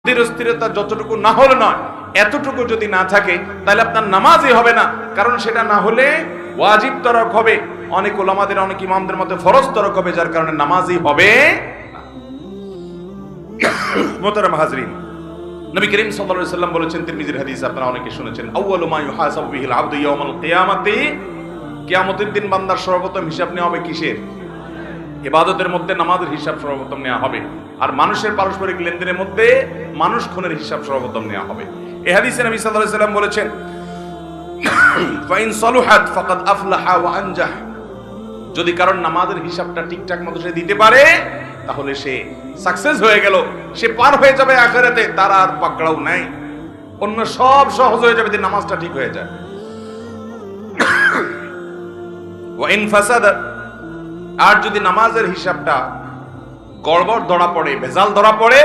স্থিরতা যতটুকু না হলে নয়, এতটুকু যদি না থাকে তাহলে আপনার নামাজই হবে না। কারণ সেটা না হলে ওয়াজিব তরক হবে, অনেক ওলামাদের অনেক ইমামদের মতে ফরজ তরক হবে, যার কারণে নামাজই হবে না। মোহতারাম হাজরিন, নবী করিম সাল্লাল্লাহু আলাইহি ওয়াসাল্লাম বলেছেন, তিরমিজির হাদিস আপনারা অনেকে শুনেছেন, আউয়ালু মা ইউহাসাবু বিহিল আবদু ইয়াউমাল কিয়ামাতি, কিয়ামতের দিন বান্দার সর্বপ্রথম হিসাব নেওয়া হবে কিসের? ইবাদতের মধ্যে নামাজের হিসাব সর্বপ্রথম নেওয়া হবে। আর মানুষের পারস্পরিক লেনদেনের মধ্যে মানুষ খুনের হিসাব সর্বপ্রথম নেওয়া হবে। এই হাদিসে নবী সাল্লাল্লাহু আলাইহি ওয়াসাল্লাম বলেছেন, ফাইন সালুহাত ফাকাদ আফলাহা ওয়া আনজাহ, যদি কারণ নামাজের হিসাবটা ঠিকঠাক মতো সে দিতে পারে তাহলে সে সাকসেস হয়ে গেল, সে পার হয়ে যাবে আখিরাতে, তার আর পাকড়াও নাই, অন্য সব সহজ হয়ে যাবে যদি নামাজটা ঠিক হয়ে যায়। ওয়া ইন ফাসাদা, আর যদি নামাজের হিসাবটা গড়বড় ধরা পড়ে, ভেজাল ধরা পড়ে,